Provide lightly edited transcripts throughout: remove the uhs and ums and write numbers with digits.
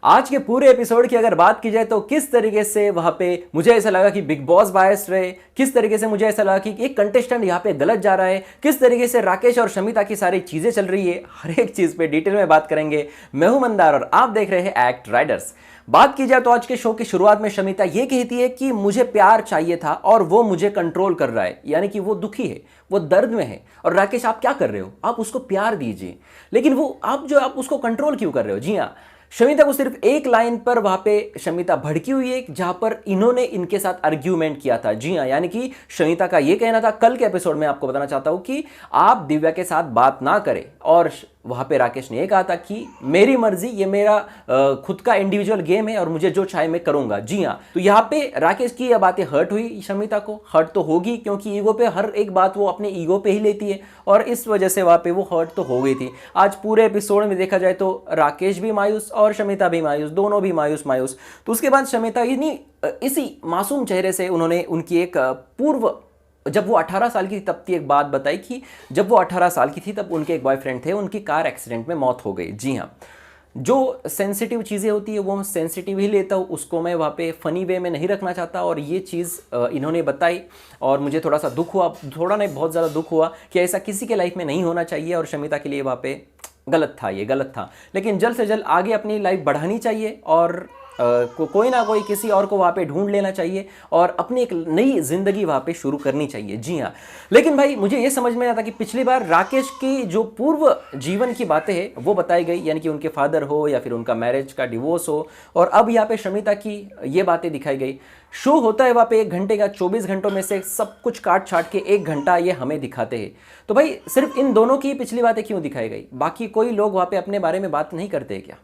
आज के पूरे एपिसोड की अगर बात की जाए तो किस तरीके से वहां पे मुझे ऐसा लगा कि बिग बॉस बायस रहे, किस तरीके से मुझे ऐसा लगा कि एक कंटेस्टेंट यहाँ पे गलत जा रहा है, किस तरीके से राकेश और शमिता की सारी चीजें चल रही है, हर एक चीज पे डिटेल में बात करेंगे। मैं हूं मंदार और आप देख रहे हैं एक्ट राइडर्स। बात की जाए तो आज के शो की शुरुआत में शमिता ये कहती है कि मुझे प्यार चाहिए था और वो मुझे कंट्रोल कर रहा है, यानी कि वो दुखी है, वो दर्द में है। और राकेश आप क्या कर रहे हो, आप उसको प्यार दीजिए, लेकिन वो आप उसको कंट्रोल क्यों कर रहे हो। जी हाँ, शमिता को सिर्फ एक लाइन पर वहां पे शमिता भड़की हुई है जहां पर इन्होंने इनके साथ आर्ग्यूमेंट किया था। जी हाँ, यानी कि शमिता का यह कहना था, कल के एपिसोड में आपको बताना चाहता हूं कि आप दिव्या के साथ बात ना करें, और वहां पे राकेश ने यह कहा था कि मेरी मर्जी, ये मेरा खुद का इंडिविजुअल गेम है और मुझे जो चाहे मैं करूंगा। जी हाँ, तो यहाँ पे राकेश की यह बातें हर्ट हुई, शमिता को हर्ट तो होगी क्योंकि ईगो पे हर एक बात वो अपने ईगो पे ही लेती है, और इस वजह से वहां पे वो हर्ट तो हो गई थी। आज पूरे एपिसोड में देखा जाए तो राकेश भी मायूस और शमिता भी मायूस, दोनों भी मायूस। तो उसके बाद शमिता इसी मासूम चेहरे से उन्होंने उनकी एक पूर्व, जब वो 18 साल की थी तब की एक बात बताई कि जब वो 18 साल की थी तब उनके एक बॉयफ्रेंड थे, उनकी कार एक्सीडेंट में मौत हो गई। जी हाँ, जो सेंसिटिव चीज़ें होती है वो मैं सेंसिटिव ही लेता हूँ, उसको मैं वहाँ पे फ़नी वे में नहीं रखना चाहता, और ये चीज़ इन्होंने बताई और मुझे थोड़ा सा दुख हुआ, थोड़ा नहीं बहुत ज़्यादा दुख हुआ कि ऐसा किसी के लाइफ में नहीं होना चाहिए, और शमिता के लिए वहाँ पे गलत था, ये गलत था। लेकिन जल्द से जल्द आगे अपनी लाइफ बढ़ानी चाहिए और कोई ना कोई किसी और को वहाँ पे ढूंढ लेना चाहिए और अपनी एक नई जिंदगी वहाँ पे शुरू करनी चाहिए। जी हाँ, लेकिन भाई मुझे ये समझ में आता कि पिछली बार राकेश की जो पूर्व जीवन की बातें हैं वो बताई गई, यानी कि उनके फादर हो या फिर उनका मैरिज का डिवोर्स हो, और अब यहाँ पे शमिता की ये बातें दिखाई गई। शो होता है वहाँ पे 1 घंटे का, 24 घंटों में से सब कुछ काट छाट के 1 घंटा ये हमें दिखाते हैं। तो भाई सिर्फ इन दोनों की पिछली बातें क्यों दिखाई गई, बाकी कोई लोग वहाँ पे अपने बारे में बात नहीं करते क्या?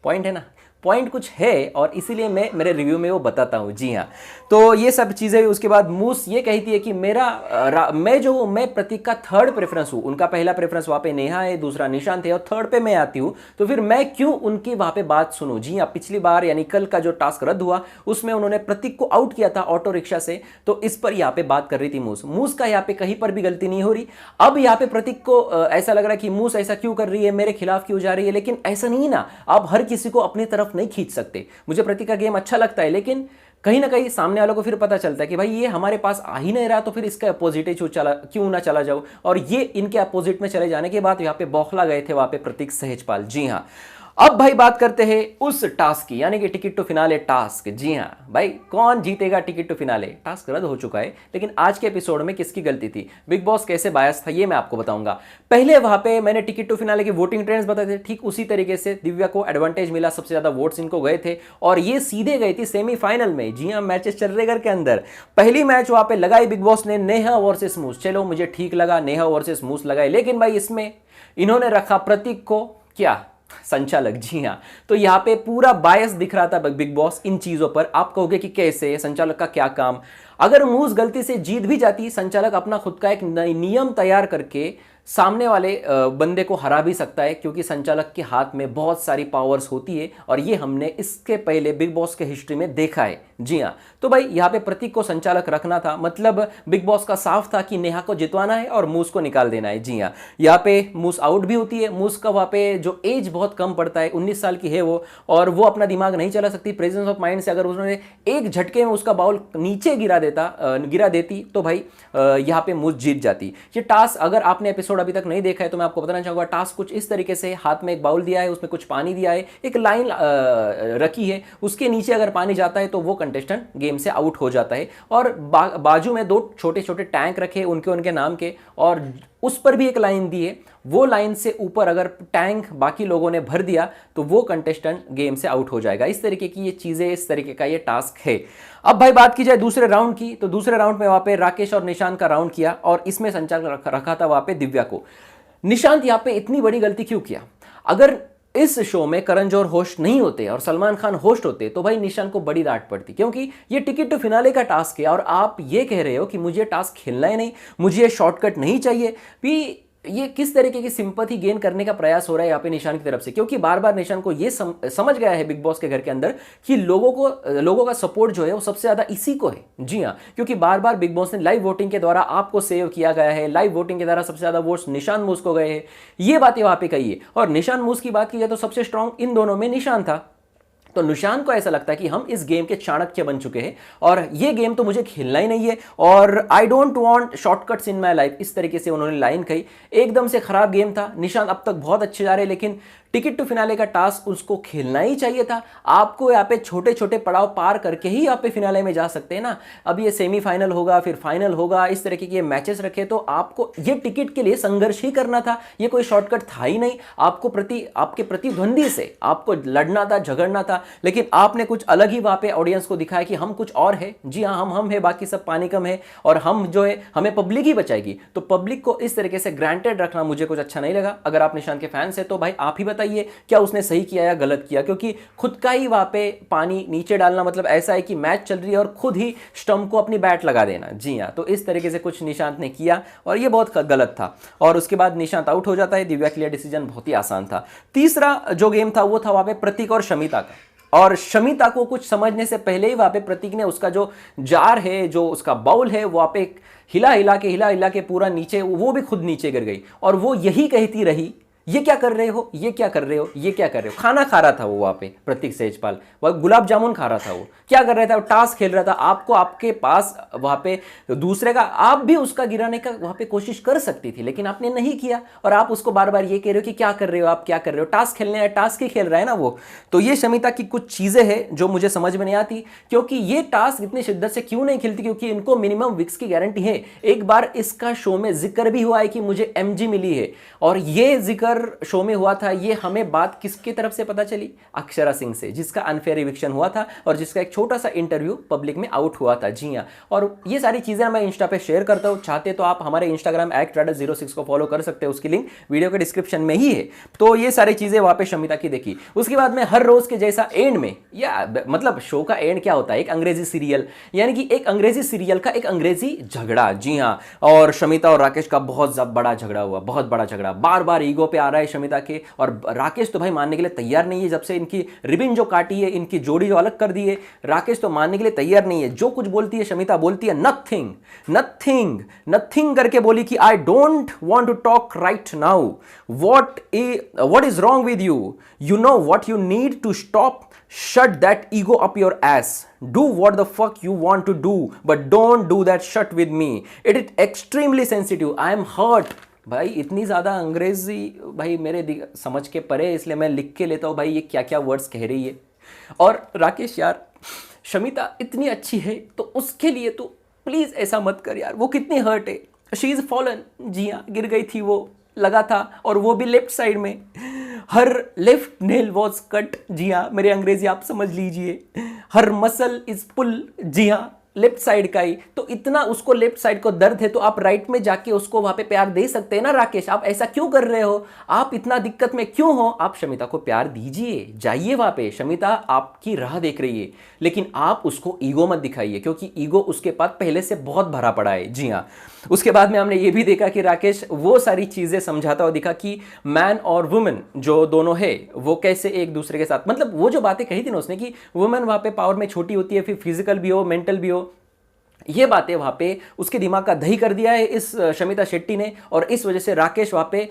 पॉइंट है ना, पॉइंट कुछ है, और इसीलिए मैं मेरे रिव्यू में वो बताता हूँ। जी हाँ, तो ये सब चीज़ें। उसके बाद मूस ये कहती है कि मैं प्रतीक का थर्ड प्रेफरेंस हूँ, उनका पहला प्रेफरेंस वहाँ पे नेहा है, दूसरा निशांत है, और थर्ड पे मैं आती हूँ, तो फिर मैं क्यों उनकी वहाँ पे बात सुनूँ। जी हाँ, पिछली बार यानी कल का जो टास्क रद्द हुआ उसमें उन्होंने प्रतीक को आउट किया था ऑटो रिक्शा से, तो इस पर यहाँ पे बात कर रही थी मूस का यहाँ पे कहीं पर भी गलती नहीं हो रही। अब यहाँ पे प्रतीक को ऐसा लग रहा है कि मूस ऐसा क्यों कर रही है, मेरे खिलाफ क्यों जा रही है, लेकिन ऐसा नहीं ना, आप हर किसी को अपनी तरफ नहीं खींच सकते। मुझे प्रतीक का गेम अच्छा लगता है, लेकिन कहीं ना कहीं सामने वालों को फिर पता चलता है कि भाई ये हमारे पास आ ही नहीं रहा, तो फिर इसका अपोजिट ही क्यों ना चला जाओ, और ये इनके अपोजिट में चले जाने के बाद यहाँ पे बौखला गए थे वहां पे प्रतीक सहजपाल। जी हाँ, अब भाई बात करते हैं उस टास्क की, यानी कि टिकट टू फिनाले टास्क। जी हाँ भाई, कौन जीतेगा टिकट टू फिनाले, टास्क रद्द हो चुका है, लेकिन आज के एपिसोड में किसकी गलती थी, बिग बॉस कैसे बायस था, ये मैं आपको बताऊंगा। पहले वहां पे मैंने टिकट टू फिनाले की वोटिंग ट्रेंड्स बताए थे, ठीक उसी तरीके से दिव्या को एडवांटेज मिला, सबसे ज्यादा वोट्स इनको गए थे, और ये सीधे गई थी सेमीफाइनल में। जी हाँ, मैचेस चल रहे घर के अंदर, पहली मैच वहां पे लगाई बिग बॉस ने नेहा वर्सेस मूस। चलो मुझे ठीक लगा, नेहा वर्सेस मूस लगाई, लेकिन भाई इसमें इन्होंने रखा प्रतीक को क्या संचालक। जी हाँ, तो यहाँ पे पूरा बायस दिख रहा था बिग बॉस इन चीजों पर। आप कहोगे कि कैसे, संचालक का क्या काम। अगर मूस गलती से जीत भी जाती, संचालक अपना खुद का एक नियम तैयार करके सामने वाले बंदे को हरा भी सकता है, क्योंकि संचालक के हाथ में बहुत सारी पावर्स होती है, और ये हमने इसके पहले बिग बॉस के हिस्ट्री में देखा है। जी हाँ, तो भाई यहाँ पे प्रतीक को संचालक रखना था, मतलब बिग बॉस का साफ था कि नेहा को जितवाना है और मूस को निकाल देना है। जी हाँ, यहाँ पे मूस आउट भी होती है, मूस का वहाँ पे जो एज बहुत कम पड़ता है, 19 साल की है वो, और वो अपना दिमाग नहीं चला सकती प्रेजेंस ऑफ माइंड से। अगर उन्होंने एक झटके में उसका बाउल नीचे गिरा देती तो भाई यहाँ पे मूस जीत जाती। ये टास्क अगर आपने एपिसोड अभी तक नहीं देखा है तो मैं आपको बताना चाहूंगा, टास्क कुछ इस तरीके से, हाथ में एक बाउल दिया है, उसमें कुछ पानी दिया है, एक लाइन रखी है, उसके नीचे अगर पानी जाता है तो वो कंटेस्टेंट गेम से आउट हो जाता है, और बाजू में 2 छोटे छोटे टैंक रखे उनके नाम के, और उस पर भी एक लाइन दी है, वो लाइन से ऊपर अगर टैंक बाकी लोगों ने भर दिया तो वो कंटेस्टेंट गेम से आउट हो जाएगा। इस तरीके की ये चीजें, इस तरीके का ये टास्क है। अब भाई बात की जाए दूसरे राउंड की, तो दूसरे राउंड में वहां पे राकेश और निशांत का राउंड किया, और इसमें संचालक रखा था वहां पे दिव्या को। निशांत यहाँ पे इतनी बड़ी गलती क्यों किया? अगर इस शो में करण जौहर होस्ट नहीं होते और सलमान खान होस्ट होते तो भाई निशांत को बड़ी डांट पड़ती, क्योंकि ये टिकट टू फिनाले का टास्क है, और आप ये कह रहे हो कि मुझे टास्क खेलना ही नहीं, मुझे शॉर्टकट नहीं चाहिए भी। ये किस तरीके की सिंपैथी गेन करने का प्रयास हो रहा है यहाँ पे निशान की तरफ से, क्योंकि बार बार निशान को ये समझ गया है बिग बॉस के घर के अंदर कि लोगों का सपोर्ट जो है वो सबसे ज्यादा इसी को है। जी हाँ, क्योंकि बार बार बिग बॉस ने लाइव वोटिंग के द्वारा आपको सेव किया गया है, लाइव वोटिंग के द्वारा सबसे ज्यादा वोट्स निशान मूस को गए हैं, ये बातें वहां पे कही है। और निशान मूस की बात की जाए तो सबसे स्ट्रांग इन दोनों में निशान था। तो निशान को ऐसा लगता है कि हम इस गेम के चाणक्य बन चुके हैं और ये गेम तो मुझे खेलना ही नहीं है और आई don't want shortcuts in my life, इस तरीके से उन्होंने लाइन कही। एकदम से खराब गेम था। निशान अब तक बहुत अच्छे जा रहे हैं, लेकिन टिकट टू फिनाले का टास्क उसको खेलना ही चाहिए था। आपको यहाँ पे छोटे छोटे पड़ाव पार करके ही यहाँ पे फिनाले में जा सकते हैं ना। अब ये सेमीफाइनल होगा, फिर फाइनल होगा, इस तरीके के मैचेस रखे तो आपको ये टिकट के लिए संघर्ष ही करना था। ये कोई शॉर्टकट था ही नहीं। आपके प्रतिद्वंदी से आपको लड़ना था, झगड़ना था, लेकिन आपने कुछ अलग ही वहां पे ऑडियंस को दिखाया कि हम कुछ और है। जी हाँ, हम है, बाकी सब पानी कम है और हम जो है हमें पब्लिक ही बचाएगी। तो पब्लिक को इस तरीके से ग्रांटेड रखना मुझे कुछ अच्छा नहीं लगा। अगर आप निशान के फैंस हैं तो भाई आप ही बताइए क्या उसने सही किया या गलत किया, क्योंकि खुद का ही वहां पे पानी नीचे डालना मतलब ऐसा है कि मैच चल रही है और खुद ही स्टंप को अपनी बैट लगा देना। जी हाँ, तो इस तरीके से कुछ निशांत ने किया और ये बहुत गलत था। और उसके बाद निशांत आउट हो जाता है। दिव्या के लिए डिसीजन बहुत ही आसान था। तीसरा जो गेम था वो था वहां पे प्रतीक और शमिता का। और शमिता को कुछ समझने से पहले ही वहां पे प्रतीक ने उसका जो जार है, जो उसका बाउल है, वहां पे हिला हिला के पूरा नीचे, वो भी खुद नीचे गिर गई और वो यही कहती रही, ये क्या कर रहे हो, ये क्या कर रहे हो, ये क्या कर रहे हो। खाना खा रहा था वो वहां पे, प्रतीक सेजपाल वह गुलाब जामुन खा रहा था। वो क्या कर रहा था, वो टास्क खेल रहा था। आपको आपके पास वहां पे दूसरे का, आप भी उसका गिराने का वहां पे कोशिश कर सकती थी, लेकिन आपने नहीं किया और आप उसको बार बार ये कह रहे हो कि क्या कर रहे हो, आप क्या कर रहे हो। टास्क खेलने है, टास्क ही खेल रहा है ना वो। तो ये शमिता की कुछ चीजें हैं जो मुझे समझ में नहीं आती, क्योंकि ये टास्क इतनी शिद्दत से क्यों नहीं खेलती, क्योंकि इनको मिनिमम विक्स की गारंटी है। एक बार इसका शो में जिक्र भी हुआ है कि मुझे एमजी मिली है और ये जिक्र शो में हुआ था। ये हमें बात किसकी तरफ से पता चली, अक्षरा सिंह से, जिसका अनफेयर इविक्शन हुआ था और जिसका एक छोटा सा इंटरव्यू पब्लिक में आउट हुआ था। जी हाँ, और ये सारी चीजें मैं इंस्टा पे शेयर करता हूं। चाहते तो आप हमारे इंस्टाग्राम @radar06 को फॉलो कर सकते हैं, उसकी लिंक वीडियो के डिस्क्रिप्शन में ही है। तो ये सारी चीजें वहां पे शमिता की देखी। उसके बाद में हर रोज के जैसा एंड में, या मतलब शो का एंड क्या होता है, एक अंग्रेजी सीरियल, यानी कि एक अंग्रेजी सीरियल का एक अंग्रेजी झगड़ा। जी हाँ, और शमिता और राकेश का बहुत बड़ा झगड़ा हुआ, बहुत बड़ा झगड़ा। बार बार ईगो पे आ रहा है शमिता के, और राकेश तो भाई मानने के लिए तैयार नहीं है। जब से इनकी रिबिन जो काटी है, इनकी जोड़ी जो अलग कर दी है, राकेश तो मानने के लिए तैयार नहीं है। जो कुछ बोलती है शमिता बोलती है नथिंग नथिंग नथिंग करके बोली कि I don't want to talk right now, what is wrong with you, you know what you need to stop, shut that ego up your ass, do what the fuck you want to do but don't do that shit with me, it is extremely sensitive, I am hurt। भाई इतनी ज़्यादा अंग्रेजी भाई मेरे समझ के परे, इसलिए मैं लिख के लेता हूँ भाई ये क्या क्या वर्ड्स कह रही है। और राकेश यार, शमिता इतनी अच्छी है तो उसके लिए तो प्लीज़ ऐसा मत कर यार। वो कितनी हर्ट है, शी इज़ फॉलन। जी हाँ, गिर गई थी, वो लगा था, और वो भी लेफ्ट साइड में। Her left nail was cut. जी हाँ, मेरी अंग्रेजी आप समझ लीजिए। हर मसल इज पुल। जी हाँ, लेफ्ट साइड का ही। तो इतना उसको लेफ्ट साइड को दर्द है, तो आप राइट में जाके उसको वहां पे प्यार दे सकते हैं ना। राकेश, आप ऐसा क्यों कर रहे हो, आप इतना दिक्कत में क्यों हो। आप शमिता को प्यार दीजिए, जाइए वहां पे। शमिता आपकी राह देख रही है, लेकिन आप उसको ईगो मत दिखाइए, क्योंकि ईगो उसके पास पहले से बहुत भरा पड़ा है। जी हाँ, उसके बाद में हमने ये भी देखा कि राकेश वो सारी चीजें समझाता हुआ दिखा कि मैन और वुमेन जो दोनों है वो कैसे एक दूसरे के साथ, मतलब वो जो बातें कही थी ना उसने कि वुमेन वहां पे पावर में छोटी होती है, फिर फिजिकल भी हो, मेंटल भी हो, ये बातें वहां पे उसके दिमाग का दही कर दिया है इस शमिता शेट्टी ने। और इस वजह से राकेश वहां पे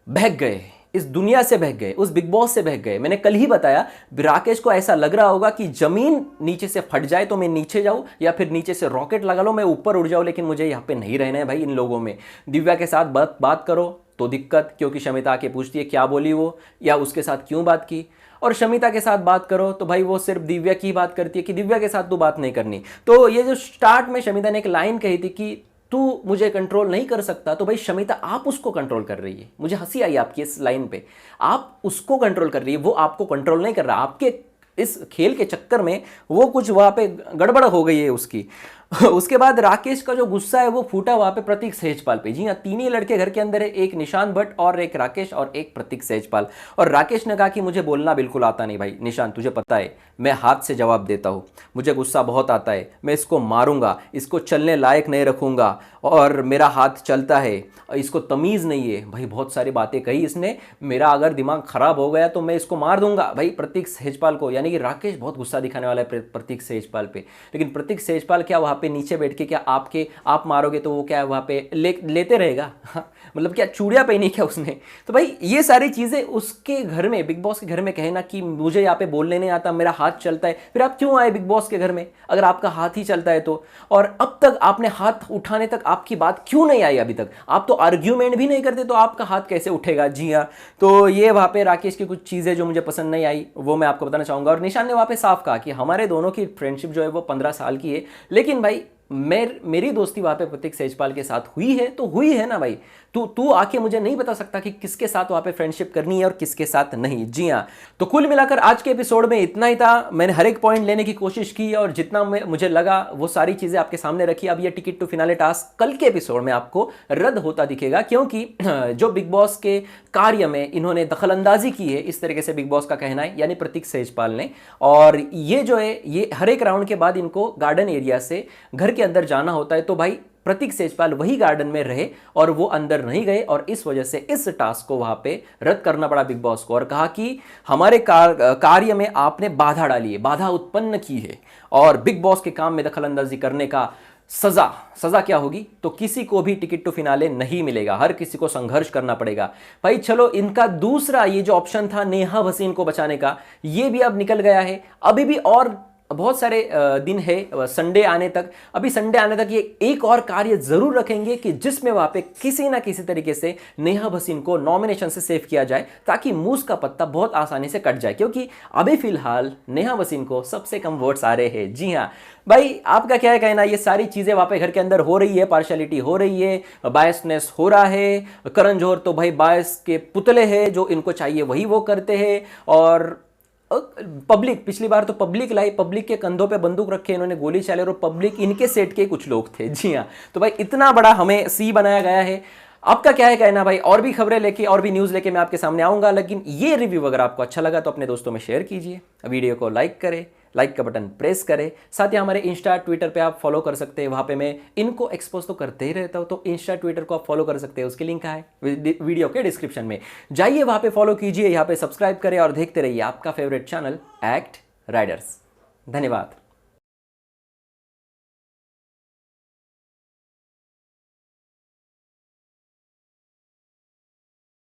बहक गए, इस दुनिया से बहक गए, उस बिग बॉस से बहक गए। मैंने कल ही बताया, राकेश को ऐसा लग रहा होगा कि जमीन नीचे से फट जाए तो मैं नीचे जाऊं, या फिर नीचे से रॉकेट लगा लो मैं ऊपर उड़ जाऊं, लेकिन मुझे यहाँ पे नहीं रहना है भाई इन लोगों में। दिव्या के साथ बात करो तो दिक्कत, क्योंकि शमिता आके पूछती है क्या बोली वो, या उसके साथ क्यों बात की। और शमिता के साथ बात करो तो भाई वो सिर्फ दिव्या की बात करती है कि दिव्या के साथ तो बात नहीं करनी। तो ये जो स्टार्ट में शमिता ने एक लाइन कही थी कि तू मुझे कंट्रोल नहीं कर सकता, तो भाई शमिता आप उसको कंट्रोल कर रही है। मुझे हंसी आई आपकी इस लाइन पे, आप उसको कंट्रोल कर रही है, वो आपको कंट्रोल नहीं कर रहा। आपके इस खेल के चक्कर में वो कुछ वहां पे गड़बड़ हो गई है उसकी। उसके बाद राकेश का जो गुस्सा है वो फूटा वहां पे प्रतीक सहजपाल पे। जी हाँ, तीन ही लड़के घर के अंदर है, एक निशान भट्ट और एक राकेश और एक प्रतीक सहजपाल। और राकेश ने कहा कि मुझे बोलना बिल्कुल आता नहीं भाई निशान, तुझे पता है मैं हाथ से जवाब देता हूँ, मुझे गुस्सा बहुत आता है, मैं इसको मारूंगा, इसको चलने लायक नहीं रखूंगा, और मेरा हाथ चलता है, इसको तमीज़ नहीं है। भाई बहुत सारी बातें कही इसने, मेरा अगर दिमाग खराब हो गया तो मैं इसको मार दूंगा भाई प्रतीक सहजपाल को। यानी कि राकेश बहुत गुस्सा दिखाने वाला है प्रतीक सहजपाल पे। लेकिन प्रतीक सहजपाल क्या वहाँ पे नीचे बैठ के क्या आप मारोगे तो वो क्या वहाँ पे लेते रहेगा? हाँ, मतलब क्या चूड़िया पहनी क्या उसने? तो भाई ये सारी चीज़ें उसके घर में, बिग बॉस के घर में कहना कि मुझे यहाँ पे बोलने नहीं आता, मेरा हाथ चलता है, फिर आप क्यों आए बिग बॉस के घर में अगर आपका हाथ ही चलता है तो? और अब तक आपने हाथ उठाने तक आपकी बात क्यों नहीं आई अभी तक? आप तो आर्ग्यूमेंट भी नहीं करते तो आपका हाथ कैसे उठेगा? जी हाँ, तो ये वहाँ पे राकेश की कुछ चीज़ें जो मुझे पसंद नहीं आई वो मैं आपको बताना चाहूँगा। और निशान ने वहाँ पे साफ कहा कि हमारे दोनों की फ्रेंडशिप जो है वो 15 साल की है, लेकिन भाई मेरी दोस्ती वहाँ पे प्रतीक सहजपाल के साथ हुई है तो हुई है ना भाई। तू आके मुझे नहीं बता सकता कि किसके साथ वहाँ पे फ्रेंडशिप करनी है और किसके साथ नहीं। जी हाँ, तो कुल मिलाकर आज के एपिसोड में इतना ही था। मैंने हर एक पॉइंट लेने की कोशिश की और जितना मुझे लगा वो सारी चीज़ें आपके सामने रखी। अब ये टिकट टू फिनाले टास्क कल के एपिसोड में आपको रद्द होता दिखेगा, क्योंकि जो बिग बॉस के कार्य में इन्होंने दखलंदाजी की है, इस तरीके से बिग बॉस का कहना है, यानी प्रतीक सहजपाल ने। और ये जो है ये हर एक राउंड के बाद इनको गार्डन एरिया से घर के अंदर जाना होता है, तो भाई प्रतीक सहजपाल वही गार्डन में रहे और वो अंदर नहीं गए, और इस वजह से इस टास्क को वहां पे रद्द करना पड़ा बिग बॉस को। और कहा कि हमारे कार्य में आपने बाधा डाली है, बाधा उत्पन्न की है, और बिग बॉस के काम में दखलंदाजी करने का सजा क्या होगी? तो किसी को भी टिकट टू फिनाले नहीं मिलेगा, हर किसी को संघर्ष करना पड़ेगा भाई। चलो, इनका दूसरा ये जो ऑप्शन था नेहा भसीन को बचाने का, ये भी अब निकल गया है। अभी भी और बहुत सारे दिन है संडे आने तक। अभी संडे आने तक ये एक और कार्य जरूर रखेंगे कि जिसमें वहां पे किसी ना किसी तरीके से नेहा भसीन को नॉमिनेशन से सेव किया जाए, ताकि मूस का पत्ता बहुत आसानी से कट जाए, क्योंकि अभी फिलहाल नेहा भसीन को सबसे कम वोट्स आ रहे हैं। जी हाँ भाई, आपका क्या है कहना? ये सारी चीजें वहां पे घर के अंदर हो रही है, पार्शियलिटी हो रही है, बायसनेस हो रहा है। करण जौहर तो भाई बायस के पुतले हैं, जो इनको चाहिए वही वो करते हैं। और पब्लिक, पिछली बार तो पब्लिक लाई, पब्लिक के कंधों पे बंदूक रखे इन्होंने, गोली चले, और पब्लिक इनके सेट के कुछ लोग थे। जी हाँ, तो भाई इतना बड़ा हमें सी बनाया गया है। आपका क्या है कहना भाई? और भी खबरें लेके और भी न्यूज़ लेके मैं आपके सामने आऊंगा, लेकिन ये रिव्यू अगर आपको अच्छा लगा तो अपने दोस्तों में शेयर कीजिए, वीडियो को लाइक करें, लाइक का बटन प्रेस करें। साथ ही हमारे इंस्टा ट्विटर पे आप फॉलो कर सकते हैं, वहाँ पे मैं इनको एक्सपोज तो करते ही रहता हूँ, तो इंस्टा ट्विटर को आप फॉलो कर सकते हैं, उसकी लिंक है वीडियो के डिस्क्रिप्शन में, जाइए वहाँ पे फॉलो कीजिए, यहाँ पे सब्सक्राइब करें और देखते रहिए आपका फेवरेट चैनल एक्ट राइडर्स। धन्यवाद।